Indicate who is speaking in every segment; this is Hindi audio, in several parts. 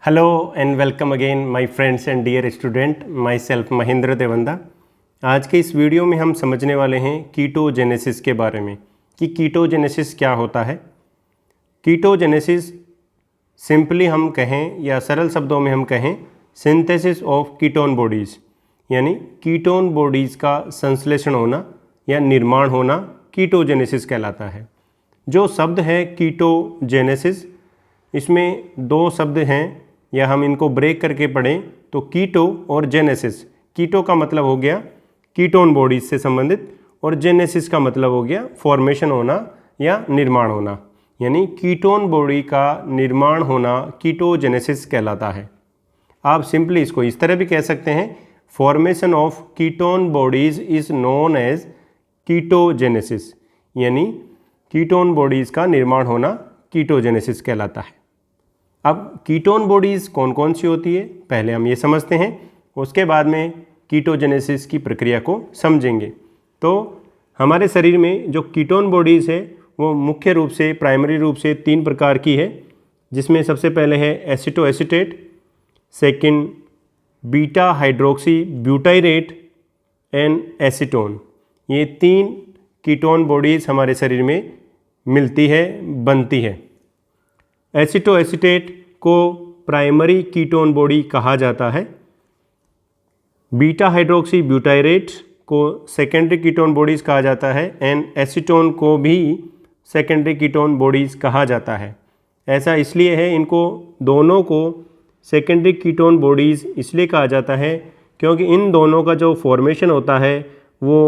Speaker 1: Hello and welcome again my friends and dear student, myself Mahendra Devanda. आज के इस वीडियो में हम समझने वाले हैं कीटोजेनेसिस के बारे में कि कीटोजेनेसिस क्या होता है। कीटोजेनेसिस सिंपली हम कहें या सरल शब्दों में हम कहें सिंथेसिस ऑफ कीटोन बॉडीज़, यानी कीटोन बॉडीज़ का संश्लेषण होना या निर्माण होना कीटोजेनेसिस कहलाता है। जो शब्द है कीटोजेनेसिस, इसमें दो शब्द हैं या हम इनको ब्रेक करके पढ़ें तो कीटो और जेनेसिस। कीटो का मतलब हो गया कीटोन बॉडीज से संबंधित और जेनेसिस का मतलब हो गया फॉर्मेशन होना या निर्माण होना, यानी कीटोन बॉडी का निर्माण होना कीटोजेनेसिस कहलाता है। आप सिंपली इसको इस तरह भी कह सकते हैं, formation of ketone bodies is known as ketogenesis, यानी कीटोन बॉडीज का निर्माण होना कीटोजेनेसिस कहलाता है। अब कीटोन बॉडीज़ कौन कौन सी होती है पहले हम ये समझते हैं, उसके बाद में कीटोजेनेसिस की प्रक्रिया को समझेंगे। तो हमारे शरीर में जो कीटोन बॉडीज़ है वो मुख्य रूप से प्राइमरी रूप से 3 प्रकार की है, जिसमें सबसे पहले है acetoacetate, second beta hydroxy butyrate and acetone. ये 3 कीटोन बॉडीज़ हमारे शरीर में मिलती है, बनती है। एसिटोएसिटेट को प्राइमरी कीटोन बॉडी कहा जाता है, बीटा हाइड्रोक्सी ब्यूटाइरेट को सेकेंडरी कीटोन बॉडीज़ कहा जाता है एंड एसीटोन को भी सेकेंडरी कीटोन बॉडीज़ कहा जाता है। ऐसा इसलिए है, इनको दोनों को सेकेंडरी कीटोन बॉडीज़ इसलिए कहा जाता है क्योंकि इन दोनों का जो फॉर्मेशन होता है वो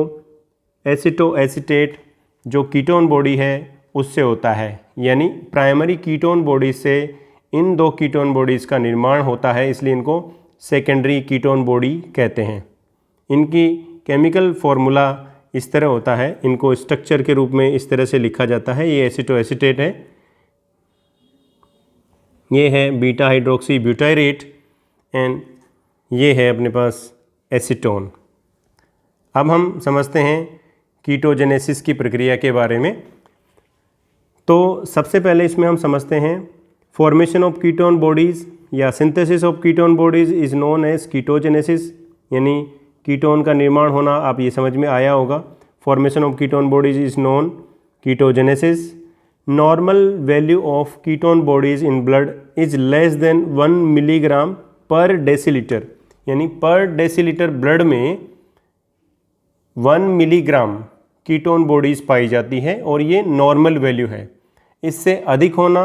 Speaker 1: एसिटोएसिटेट जो कीटोन बॉडी है उससे होता है, यानी प्राइमरी कीटोन बॉडीज से इन 2 कीटोन बॉडीज़ का निर्माण होता है, इसलिए इनको सेकेंडरी कीटोन बॉडी कहते हैं। इनकी केमिकल फॉर्मूला इस तरह होता है, इनको स्ट्रक्चर के रूप में इस तरह से लिखा जाता है। ये एसिटोएसिटेट है, ये है बीटा हाइड्रोक्सी ब्यूटाइरेट एंड ये है अपने पास एसीटोन। अब हम समझते हैं कीटोजेनेसिस की प्रक्रिया के बारे में। तो सबसे पहले इसमें हम समझते हैं फॉर्मेशन ऑफ कीटोन बॉडीज़ या synthesis of ketone bodies is known as ketogenesis, यानी कीटोन का निर्माण होना आप ये समझ में आया होगा। Formation of ketone bodies is known कीटोजेनेसिस। Normal value of ketone bodies in blood is less than 1 milligram पर डेसीलीटर, यानी पर डेसीलीटर ब्लड में 1 मिलीग्राम कीटोन बॉडीज़ पाई जाती है और ये नॉर्मल वैल्यू है। इससे अधिक होना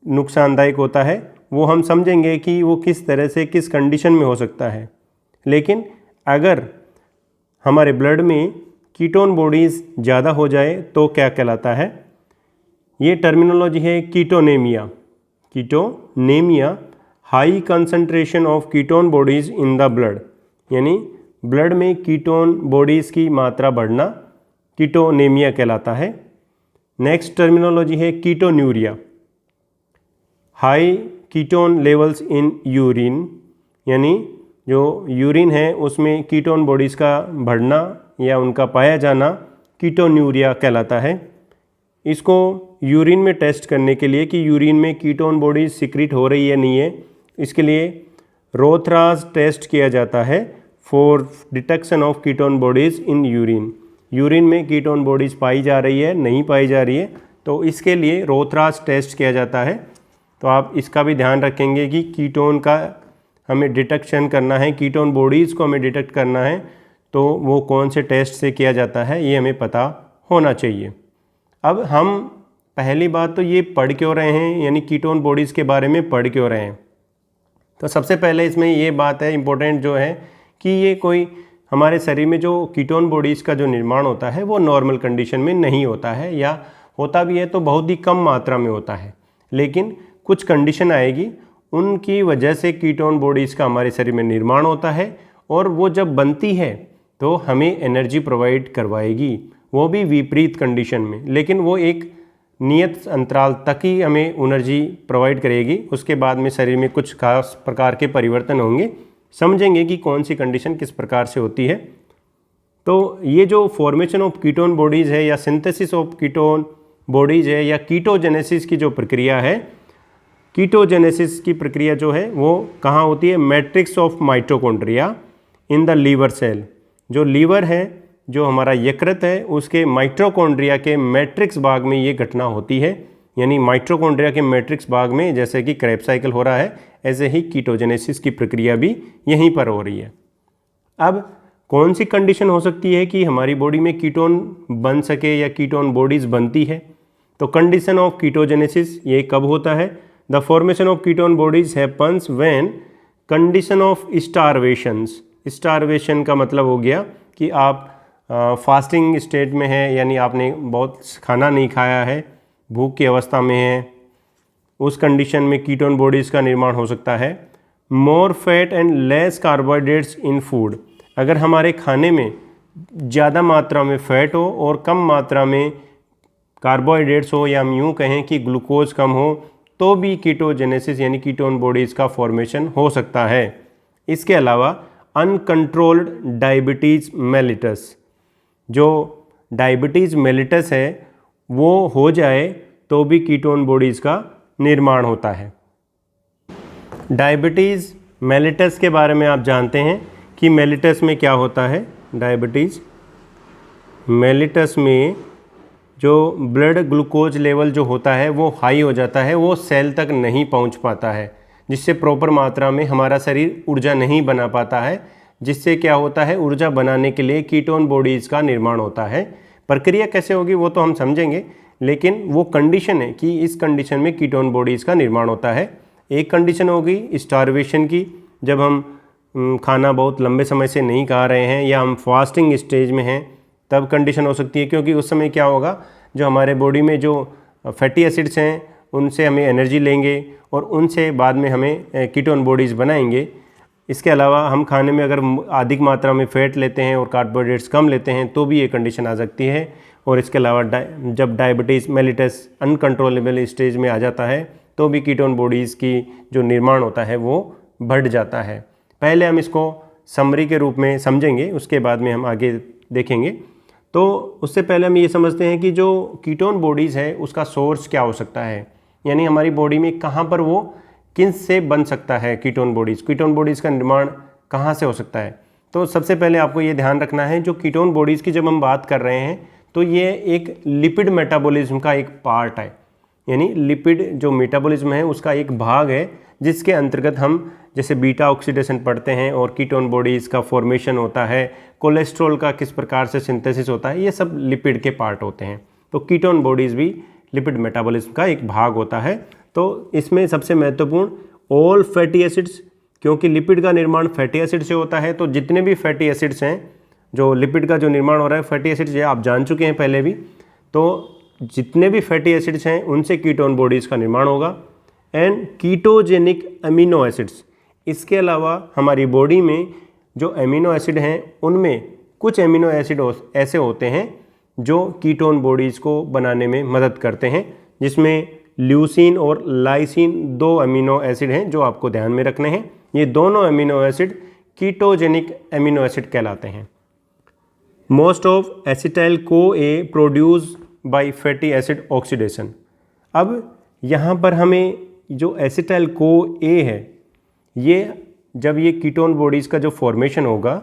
Speaker 1: नुकसानदायक होता है, वो हम समझेंगे कि वो किस तरह से किस कंडीशन में हो सकता है। लेकिन अगर हमारे ब्लड में कीटोन बॉडीज़ ज़्यादा हो जाए तो क्या कहलाता है, ये टर्मिनोलॉजी है ketonemia. Ketonemia high concentration of ketone bodies in the blood, यानी ब्लड में कीटोन बॉडीज़ की मात्रा बढ़ना कीटोनेमिया कहलाता है। नेक्स्ट टर्मिनोलॉजी है ketonuria, high ketone levels in urine, यानी जो यूरिन है उसमें कीटोन बॉडीज़ का बढ़ना या उनका पाया जाना कीटोन्यूरिया कहलाता है। इसको यूरिन में टेस्ट करने के लिए कि यूरिन में कीटोन बॉडीज़ सिक्रीट हो रही है नहीं है, इसके लिए रोथराज टेस्ट किया जाता है for detection of ketone bodies in urine. Urine में कीटोन बॉडीज़ पाई जा रही है नहीं पाई जा रही है, तो इसके लिए रोथराज टेस्ट किया जाता है। तो आप इसका भी ध्यान रखेंगे कि कीटोन का हमें डिटेक्शन करना है, कीटोन बॉडीज़ को हमें डिटेक्ट करना है तो वो कौन से टेस्ट से किया जाता है ये हमें पता होना चाहिए। अब हम पहली बात तो ये पढ़ क्यों रहे हैं, यानी कीटोन बॉडीज़ के बारे में पढ़ क्यों रहे हैं। तो सबसे पहले इसमें ये बात है इम्पोर्टेंट जो है कि ये कोई हमारे शरीर में जो कीटोन बॉडीज़ का जो निर्माण होता है वो नॉर्मल कंडीशन में नहीं होता है, या होता भी है तो बहुत ही कम मात्रा में होता है। लेकिन कुछ कंडीशन आएगी, उनकी वजह से कीटोन बॉडीज़ का हमारे शरीर में निर्माण होता है और वो जब बनती है तो हमें एनर्जी प्रोवाइड करवाएगी, वो भी विपरीत कंडीशन में, लेकिन वो एक नियत अंतराल तक ही हमें एनर्जी प्रोवाइड करेगी। उसके बाद में शरीर में कुछ खास प्रकार के परिवर्तन होंगे, समझेंगे कि कौन सी कंडीशन किस प्रकार से होती है। तो ये जो फॉर्मेशन ऑफ कीटोन बॉडीज़ है या सिंथेसिस ऑफ कीटोन बॉडीज़ है या कीटोजेनेसिस की जो प्रक्रिया है, कीटोजेनेसिस की प्रक्रिया जो है वो कहाँ होती है? Matrix of mitochondria in the liver cell. जो लीवर है, जो हमारा यकृत है, उसके माइटोकॉन्ड्रिया के मैट्रिक्स भाग में ये घटना होती है। यानी माइटोकॉन्ड्रिया के मैट्रिक्स भाग में जैसे कि क्रेब्स साइकिल हो रहा है, ऐसे ही कीटोजेनेसिस की प्रक्रिया भी यहीं पर हो रही है। अब कौन सी कंडीशन हो सकती है कि हमारी बॉडी में कीटोन बन सके या कीटोन बॉडीज़ बनती है? तो कंडीशन ऑफ कीटोजेनेसिस ये कब होता है? The formation of ketone bodies happens when condition of starvations. Starvation का मतलब हो गया कि आप फास्टिंग स्टेट में है, यानी आपने बहुत खाना नहीं खाया है, भूख की अवस्था में है, उस कंडीशन में कीटोन बॉडीज़ का निर्माण हो सकता है। More fat and less carbohydrates in food. अगर हमारे खाने में ज़्यादा मात्रा में फैट हो और कम मात्रा में कार्बोहाइड्रेट्स हो, या हम यूँ कहें कि ग्लूकोज कम हो, तो भी कीटोजेनेसिस यानी कीटोन बॉडीज़ का फॉर्मेशन हो सकता है। इसके अलावा अनकंट्रोल्ड डायबिटीज़ मेलिटस, जो डायबिटीज़ मेलिटस है वो हो जाए तो भी कीटोन बॉडीज़ का निर्माण होता है। डायबिटीज़ मेलिटस के बारे में आप जानते हैं कि मेलिटस में क्या होता है। डायबिटीज़ मेलिटस में जो ब्लड ग्लूकोज लेवल जो होता है वो हाई हो जाता है, वो सेल तक नहीं पहुंच पाता है, जिससे प्रॉपर मात्रा में हमारा शरीर ऊर्जा नहीं बना पाता है, जिससे क्या होता है, ऊर्जा बनाने के लिए कीटोन बॉडीज़ का निर्माण होता है। प्रक्रिया कैसे होगी वो तो हम समझेंगे, लेकिन वो कंडीशन है कि इस कंडीशन में कीटोन बॉडीज़ का निर्माण होता है। एक कंडीशन होगी स्टारवेशन की, जब हम खाना बहुत लंबे समय से नहीं खा रहे हैं या हम फास्टिंग स्टेज में हैं, तब कंडीशन हो सकती है, क्योंकि उस समय क्या होगा, जो हमारे बॉडी में जो फैटी एसिड्स हैं उनसे हमें एनर्जी लेंगे और उनसे बाद में हमें कीटोन बॉडीज़ बनाएंगे। इसके अलावा हम खाने में अगर अधिक मात्रा में फैट लेते हैं और कार्बोहाइड्रेट्स कम लेते हैं तो भी ये कंडीशन आ सकती है। और इसके अलावा जब डायबिटीज़ मेलिटस अनकंट्रोलेबल स्टेज में आ जाता है तो भी कीटोन बॉडीज़ की जो निर्माण होता है वो बढ़ जाता है। पहले हम इसको समरी के रूप में समझेंगे, उसके बाद में हम आगे देखेंगे। तो उससे पहले हम ये समझते हैं कि जो कीटोन बॉडीज़ है उसका सोर्स क्या हो सकता है, यानी हमारी बॉडी में कहाँ पर वो किन से बन सकता है कीटोन बॉडीज़, कीटोन बॉडीज़ का निर्माण कहाँ से हो सकता है। तो सबसे पहले आपको ये ध्यान रखना है, जो कीटोन बॉडीज़ की जब हम बात कर रहे हैं तो ये एक लिपिड मेटाबॉलिज्म का एक पार्ट है, यानी लिपिड जो मेटाबॉलिज्म है उसका एक भाग है, जिसके अंतर्गत हम जैसे बीटा ऑक्सीडेशन पढ़ते हैं और कीटोन बॉडीज़ का फॉर्मेशन होता है, कोलेस्ट्रॉल का किस प्रकार से सिंथेसिस होता है, ये सब लिपिड के पार्ट होते हैं। तो कीटोन बॉडीज़ भी लिपिड मेटाबॉलिज्म का एक भाग होता है। तो इसमें सबसे महत्वपूर्ण ऑल फैटी एसिड्स, क्योंकि लिपिड का निर्माण फैटी एसिड से होता है, तो जितने भी फैटी एसिड्स हैं, जो लिपिड का जो निर्माण हो रहा है फैटी एसिड्स, ये आप जान चुके हैं पहले भी, तो जितने भी फैटी एसिड्स हैं उनसे कीटोन बॉडीज़ का निर्माण होगा। एंड कीटोजेनिक अमीनो एसिड्स, इसके अलावा हमारी बॉडी में जो अमीनो एसिड हैं उनमें कुछ अमीनो एसिड ऐसे होते हैं जो कीटोन बॉडीज़ को बनाने में मदद करते हैं, जिसमें ल्यूसीन और लाइसिन 2 अमीनो एसिड हैं जो आपको ध्यान में रखने हैं। ये दोनों amino acid ketogenic amino acid कहलाते हैं। Most of acetyl co A produce by fatty acid oxidation. अब यहाँ पर हमें जो एसिटाइल को ए है, ये जब ये कीटोन बॉडीज़ का जो फॉर्मेशन होगा,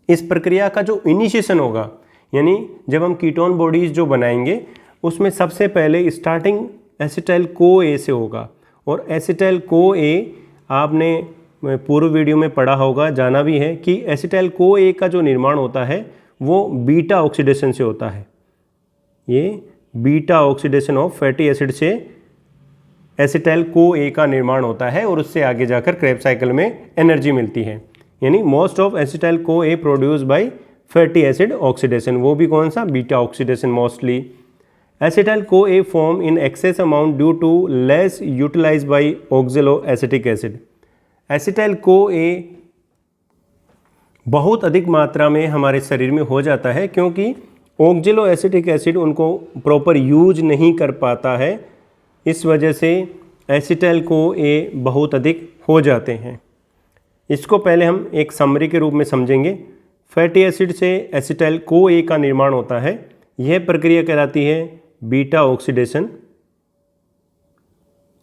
Speaker 1: इस प्रक्रिया का जो इनिशिएशन होगा, यानी जब हम कीटोन बॉडीज़ जो बनाएंगे उसमें सबसे पहले स्टार्टिंग एसिटाइल को ए से होगा। और एसिटाइल को ए आपने पूर्व वीडियो में पढ़ा होगा, जाना भी है कि एसिटाइल को ए का जो निर्माण होता है वो बीटा ऑक्सीडेशन से होता है। ये beta oxidation of fatty acid से एसिटाइल को ए का निर्माण होता है और उससे आगे जाकर क्रेब्स साइकिल में एनर्जी मिलती है। यानी most of acetyl co A produce by fatty acid oxidation, वो भी कौन सा, beta oxidation mostly. Acetyl co A form in excess amount due to less utilize by oxalo acetic acid. Acetyl co A बहुत अधिक मात्रा में हमारे शरीर में हो जाता है क्योंकि ऑक्जेलो एसिटिक एसिड उनको प्रॉपर यूज नहीं कर पाता है, इस वजह से एसिटाइल को ए बहुत अधिक हो जाते हैं। इसको पहले हम एक समरी के रूप में समझेंगे। फैटी एसिड से एसिटाइल को ए का निर्माण होता है, यह प्रक्रिया कहलाती है बीटा ऑक्सीडेशन।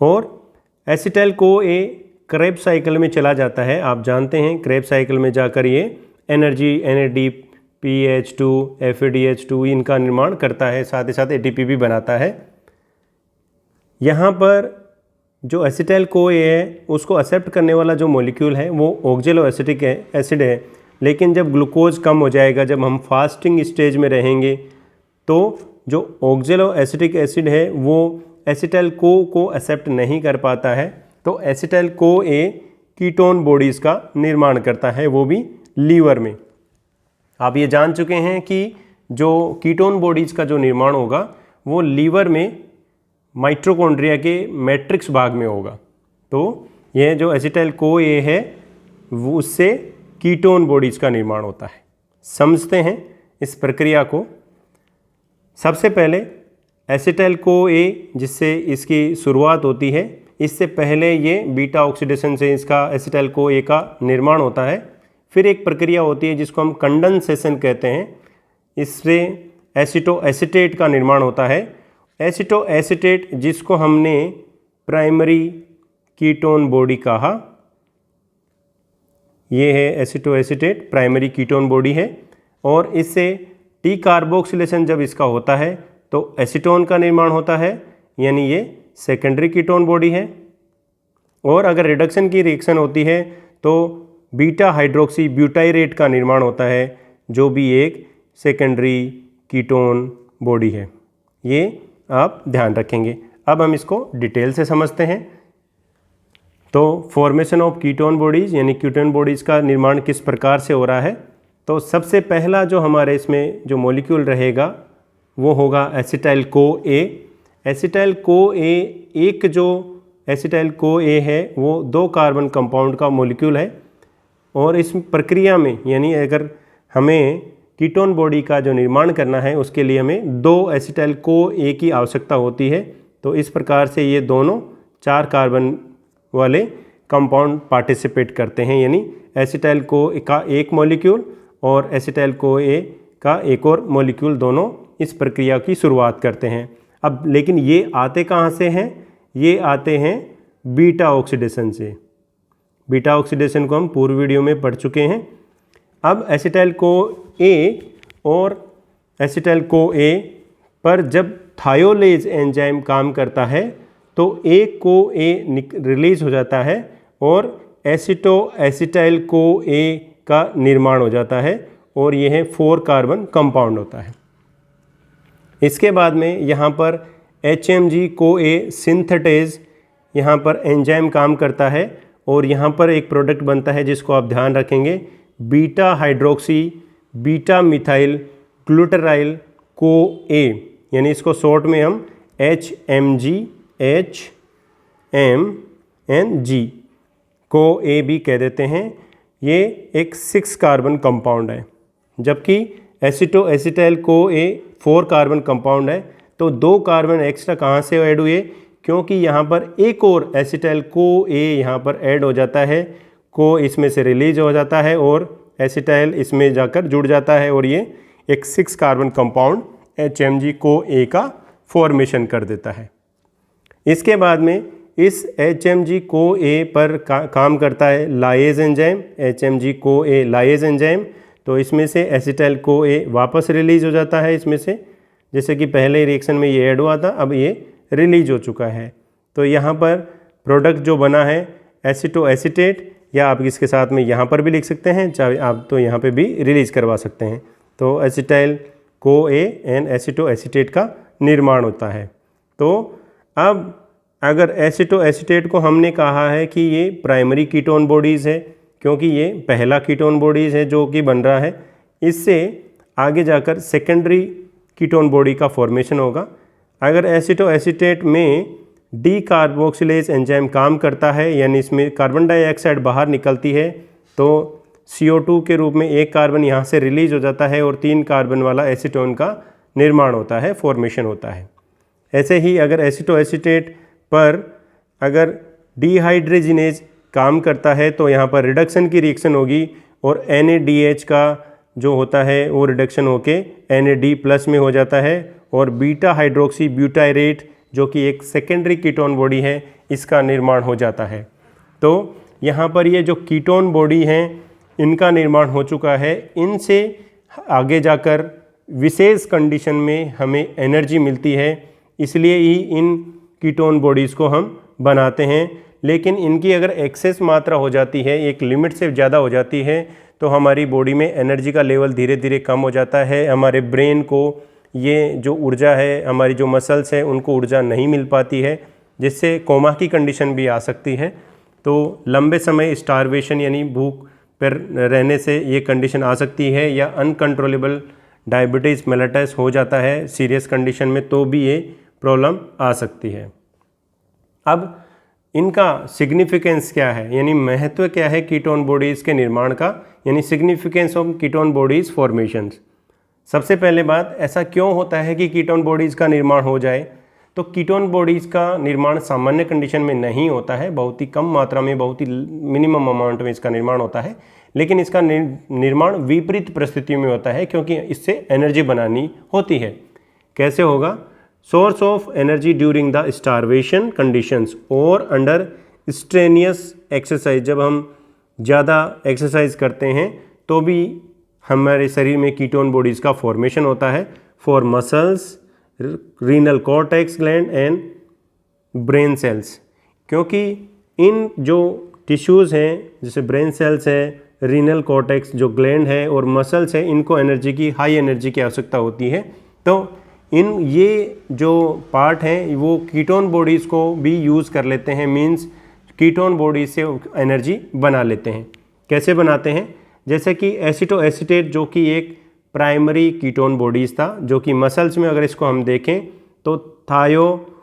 Speaker 1: और एसिटाइल को ए क्रेब्स साइकिल में चला जाता है। आप जानते हैं क्रेब्स साइकिल में जाकर ये एनर्जी NAD PH2 FADH2 इनका निर्माण करता है, साथ ही साथ ATP भी बनाता है। यहाँ पर जो एसिटाइल को ए है उसको एक्सेप्ट करने वाला जो मॉलिक्यूल है वो ऑक्जेलो एसिटिक एसिड है, लेकिन जब ग्लूकोज कम हो जाएगा, जब हम फास्टिंग स्टेज में रहेंगे, तो जो ऑक्जेलो एसिटिक एसिड है वो एसिटाइल को एक्सेप्ट नहीं कर पाता है, तो एसिटाइल को ए कीटोन बॉडीज़ का निर्माण करता है, वो भी लीवर में। आप ये जान चुके हैं कि जो कीटोन बॉडीज़ का जो निर्माण होगा वो लीवर में माइटोकॉन्ड्रिया के मैट्रिक्स भाग में होगा। तो यह जो एसिटाइल को ए है वो उससे कीटोन बॉडीज़ का निर्माण होता है। समझते हैं इस प्रक्रिया को। सबसे पहले एसिटाइल को ए जिससे इसकी शुरुआत होती है, इससे पहले ये बीटा ऑक्सीडेशन से इसका एसिटाइल को ए का निर्माण होता है। फिर एक प्रक्रिया होती है जिसको हम कंडेंसेशन कहते हैं, इससे एसिटो एसीटेट का निर्माण होता है। एसिटो एसीटेट जिसको हमने प्राइमरी कीटोन बॉडी कहा, ये है एसिटो एसीटेट प्राइमरी कीटोन बॉडी है, और इससे टी कार्बोक्सिलेशन जब इसका होता है तो एसीटोन का निर्माण होता है, यानी ये सेकेंडरी कीटोन बॉडी है। और अगर रिडक्शन की रिएक्शन होती है तो बीटा हाइड्रोक्सी ब्यूटाइरेट का निर्माण होता है, जो भी एक सेकेंडरी कीटोन बॉडी है। ये आप ध्यान रखेंगे। अब हम इसको डिटेल से समझते हैं। तो फॉर्मेशन ऑफ कीटोन बॉडीज़ यानी कीटोन बॉडीज़ का निर्माण किस प्रकार से हो रहा है। तो सबसे पहला जो हमारे इसमें जो मॉलिक्यूल रहेगा वो होगा एसिटाइल को ए। एसिटाइल को ए एक जो एसिटाइल को ए है वो 2 कार्बन कंपाउंड का मॉलिक्यूल है, और इस प्रक्रिया में यानी अगर हमें कीटोन बॉडी का जो निर्माण करना है उसके लिए हमें 2 एसिटाइल को ए की आवश्यकता होती है। तो इस प्रकार से ये दोनों 4 कार्बन वाले कंपाउंड पार्टिसिपेट करते हैं, यानी एसिटाइल को का एक मॉलिक्यूल और एसिटाइल को ए का एक और मॉलिक्यूल दोनों इस प्रक्रिया की शुरुआत करते हैं। अब लेकिन ये आते कहाँ से हैं? ये आते हैं बीटा ऑक्सीडेशन से। बीटा ऑक्सीडेशन को हम पूर्व वीडियो में पढ़ चुके हैं। अब एसिटाइल को ए और एसिटाइल को ए पर जब थायोलेज एंजाइम काम करता है तो ए को ए रिलीज हो जाता है और एसिटो एसिटाइल को ए का निर्माण हो जाता है, और यह 4 कार्बन कंपाउंड होता है। इसके बाद में यहाँ पर HMG को ए सिंथेटेज यहाँ पर एंजाइम काम करता है, और यहाँ पर एक प्रोडक्ट बनता है जिसको आप ध्यान रखेंगे, बीटा हाइड्रोक्सी बीटा मिथाइल ग्लूटराइल को ए, यानी इसको शॉर्ट में हम HMG को ए भी कह देते हैं। ये एक 6 कार्बन कंपाउंड है, जबकि एसिटो एसिटाइल को ए 4 कार्बन कंपाउंड है। तो 2 कार्बन एक्स्ट्रा कहाँ से ऐड हुए? क्योंकि यहाँ पर एक और एसिटाइल को ए यहाँ पर ऐड हो जाता है, को इसमें से रिलीज हो जाता है और एसिटाइल इसमें जाकर जुड़ जाता है, और ये एक 6 कार्बन कंपाउंड HMG को ए का फॉर्मेशन कर देता है। इसके बाद में इस HMG को ए पर काम करता है लाइएज एंजाइम, HMG को ए लाइएज एंजाइम। तो इसमें से एसिटाइल को ए वापस रिलीज हो जाता है इसमें से, जैसे कि पहले रिएक्शन में ये ऐड हुआ था, अब ये रिलीज हो चुका है। तो यहाँ पर प्रोडक्ट जो बना है एसिटो एसीटेट, या आप इसके साथ में यहाँ पर भी लिख सकते हैं, चाहे आप तो यहाँ पे भी रिलीज करवा सकते हैं। तो acetyl co A and एसिटो acetate का निर्माण होता है। तो अब अगर एसिटो एसीटेट को हमने कहा है कि ये प्राइमरी कीटोन बॉडीज़ है, क्योंकि ये पहला कीटोन बॉडीज़ है जो कि बन रहा है, इससे आगे जाकर सेकेंडरी कीटोन बॉडी का फॉर्मेशन होगा। अगर एसिटो एसीटेट में डी कार्बोक्सिलेज एंजाइम काम करता है, यानी इसमें कार्बन डाइऑक्साइड बाहर निकलती है, तो CO2 के रूप में 1 कार्बन यहाँ से रिलीज हो जाता है और 3 कार्बन वाला एसीटोन का निर्माण होता है, फॉर्मेशन होता है। ऐसे ही अगर एसिटो एसीटेट पर अगर डिहाइड्रोजिनेज काम करता है तो यहाँ पर रिडक्शन की रिएक्शन होगी और NADH का जो होता है वो रिडक्शन होके NAD+ में हो जाता है, और बीटा हाइड्रोक्सी ब्यूटाइरेट जो कि एक सेकेंडरी कीटोन बॉडी है, इसका निर्माण हो जाता है। तो यहाँ पर ये जो कीटोन बॉडी हैं इनका निर्माण हो चुका है। इनसे आगे जाकर विशेष कंडीशन में हमें एनर्जी मिलती है, इसलिए ही इन कीटोन बॉडीज़ को हम बनाते हैं। लेकिन इनकी अगर एक्सेस मात्रा हो जाती है, एक लिमिट से ज़्यादा हो जाती है, तो हमारी बॉडी में एनर्जी का लेवल धीरे धीरे कम हो जाता है। हमारे ब्रेन को ये जो ऊर्जा है, हमारी जो मसल्स हैं उनको ऊर्जा नहीं मिल पाती है, जिससे कोमा की कंडीशन भी आ सकती है। तो लंबे समय स्टारवेशन यानी भूख पर रहने से ये कंडीशन आ सकती है, या अनकंट्रोलेबल डायबिटीज़ मेलिटस हो जाता है सीरियस कंडीशन में, तो भी ये प्रॉब्लम आ सकती है। अब इनका सिग्निफिकेंस क्या है, यानी महत्व क्या है कीटोन बॉडीज़ के निर्माण का, यानी significance of ketone bodies formations. सबसे पहले बात, ऐसा क्यों होता है कि कीटोन बॉडीज़ का निर्माण हो जाए? तो कीटोन बॉडीज़ का निर्माण सामान्य कंडीशन में नहीं होता है, बहुत ही कम मात्रा में, बहुत ही मिनिमम अमाउंट में इसका निर्माण होता है। लेकिन इसका निर्माण विपरीत परिस्थितियों में होता है, क्योंकि इससे एनर्जी बनानी होती है। कैसे होगा? Source of energy during the starvation conditions और अंडर स्ट्रेनियस एक्सरसाइज। जब हम ज़्यादा एक्सरसाइज करते हैं तो भी हमारे शरीर में कीटोन बॉडीज़ का फॉर्मेशन होता है। For muscles, renal cortex gland and brain cells. क्योंकि इन जो टिश्यूज़ हैं, जैसे ब्रेन सेल्स है, रीनल कॉर्टेक्स जो ग्लैंड है और मसल्स है, इनको एनर्जी की, हाई एनर्जी की आवश्यकता होती है। तो इन ये जो पार्ट हैं वो कीटोन बॉडीज़ को भी यूज़ कर लेते हैं, मींस कीटोन बॉडीज से एनर्जी बना लेते हैं। कैसे बनाते हैं? जैसे कि एसिटोएसिटेट जो कि एक प्राइमरी कीटोन बॉडीज़ था, जो कि मसल्स में अगर इसको हम देखें तो थायोफोरेज,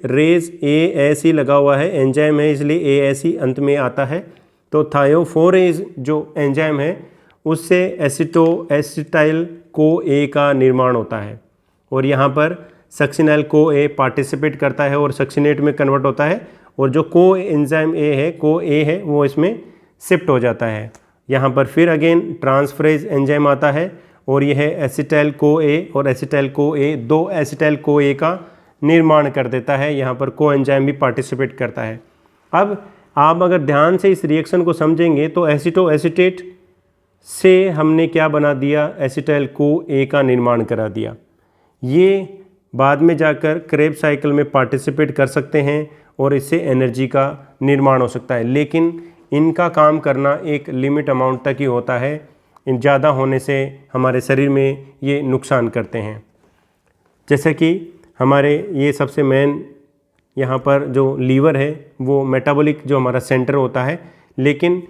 Speaker 1: रेज ASE लगा हुआ है, एंजाइम है इसलिए ASE अंत में आता है। तो थायोफोरेज जो एंजाइम है उससे एसिटाइल CoA का निर्माण होता है, और यहाँ पर सक्सिनाइल CoA पार्टिसिपेट करता है और सक्सिनेट में कन्वर्ट होता है, और जो को एंजाइम CoA है वो इसमें शिफ्ट हो जाता है। यहाँ पर फिर अगेन ट्रांसफरेज एंजाइम आता है और यह एसिटाइल CoA और एसिटाइल CoA, दो एसिटाइल CoA का निर्माण कर देता है। यहाँ पर को एंजाइम भी पार्टिसिपेट करता है। अब आप अगर ध्यान से इस रिएक्शन को समझेंगे तो एसिटोएसिटेट से हमने क्या बना दिया? एसिटाइल CoA का निर्माण करा दिया। ये बाद में जाकर क्रेब साइकिल में पार्टिसिपेट कर सकते हैं और इससे एनर्जी का निर्माण हो सकता है, लेकिन इनका काम करना एक लिमिट अमाउंट तक ही होता है। इन ज़्यादा होने से हमारे शरीर में ये नुकसान करते हैं। जैसे कि हमारे ये सबसे मेन यहाँ पर जो लीवर है वो मेटाबॉलिक जो हमारा सेंटर होता है, लेकिन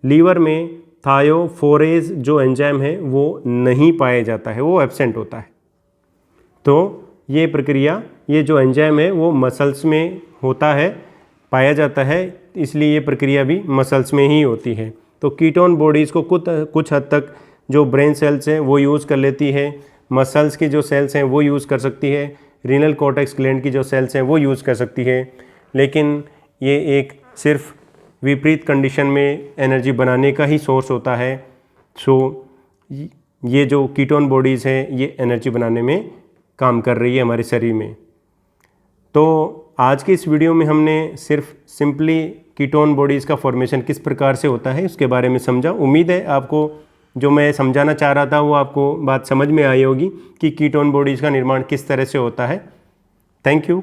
Speaker 1: लीवर में थायोफोरेज जो एंजाइम है वो नहीं पाया जाता है, वो एब्सेंट होता है। तो ये प्रक्रिया, ये जो एंजाइम है वो मसल्स में होता है, पाया जाता है, इसलिए ये प्रक्रिया भी मसल्स में ही होती है। तो कीटोन बॉडीज़ को कुछ हद तक जो ब्रेन सेल्स हैं वो यूज़ कर लेती है, मसल्स की जो सेल्स हैं वो यूज़ कर सकती है, रीनल कॉर्टेक्स ग्लैंड की जो सेल्स हैं वो यूज़ कर सकती है। लेकिन ये एक सिर्फ विपरीत कंडीशन में एनर्जी बनाने का ही सोर्स होता है। सो ये जो कीटोन बॉडीज़ हैं ये एनर्जी बनाने में काम कर रही है हमारे शरीर में। तो आज की इस वीडियो में हमने सिर्फ सिंपली कीटोन बॉडीज़ का फॉर्मेशन किस प्रकार से होता है उसके बारे में समझा। उम्मीद है आपको जो मैं समझाना चाह रहा था वो आपको बात समझ में आई होगी कि कीटोन बॉडीज़ का निर्माण किस तरह से होता है। Thank you.